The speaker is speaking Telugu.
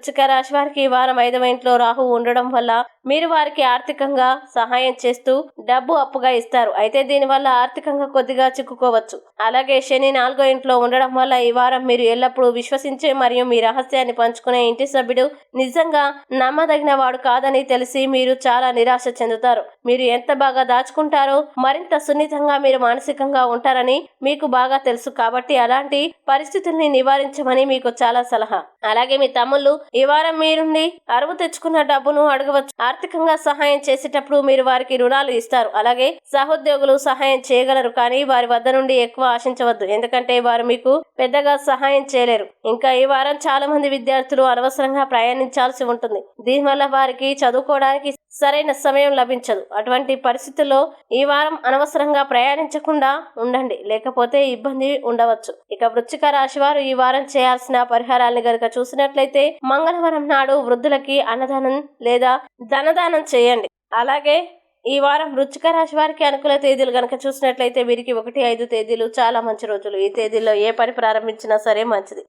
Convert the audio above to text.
వృశ్చిక రాశి వారికి ఈ వారం 5వ ఇంట్లో రాహు ఉండడం వల్ల మీరు వారికి ఆర్థికంగా సహాయం చేస్తూ డబ్బు అప్పుగా ఇస్తారు. అయితే దీనివల్ల ఆర్థికంగా కొద్దిగా చిక్కుకోవచ్చు. అలాగే శని 4వ ఇంట్లో ఉండడం వల్ల ఈ వారం మీరు ఎల్లప్పుడూ విశ్వసించే మరియు మీ రహస్యాన్ని పంచుకునే ఇంటి సభ్యుడు నిజంగా నమ్మదగిన వాడు కాదని తెలిసి మీరు చాలా నిరాశ చెందుతారు. మీరు ఎంత బాగా దాచుకుంటారో మరింత సున్నితంగా మీరు మానసికంగా ఉంటారని మీకు బాగా తెలుసు. కాబట్టి అలాంటి పరిస్థితుల్ని నివారించమని మీకు చాలా సలహా. అలాగే మీ తమ్ముళ్ళు ఈ వారం మీ నుండి అరువు తెచ్చుకున్న డబ్బును అడగవచ్చు. ఆర్థికంగా సహాయం చేసేటప్పుడు మీరు వారికి రుణాలు ఇస్తారు. అలాగే సహోద్యోగులు సహాయం చేయగలరు, కానీ వారి వద్ద నుండి ఎక్కువ ఆశించవద్దు, ఎందుకంటే వారు మీకు పెద్దగా సహాయం చేయలేరు. ఇంకా ఈ వారం చాలా మంది విద్యార్థులు అనవసరంగా ప్రయాణించాల్సి ఉంటుంది. దీనివల్ల వారికి చదువుకోవడానికి సరైన సమయం లభించదు. అటువంటి పరిస్థితుల్లో ఈ వారం అనవసరంగా ప్రయాణించకుండా ఉండండి, లేకపోతే ఇబ్బంది ఉండవచ్చు. ఇక వృశ్చిక రాశి వారు ఈ వారం చేయాల్సిన పరిహారాలను గనుక చూసినట్లయితే మంగళవారం నాడు వృద్ధులకి అన్నదానం లేదా ధనదానం చేయండి. అలాగే ఈ వారం వృశ్చిక రాశి వారికి అనుకూల తేదీలు గనక చూసినట్లయితే వీరికి 1, 5 తేదీలు చాలా మంచి రోజులు. ఈ తేదీల్లో ఏ పని ప్రారంభించినా సరే మంచిది.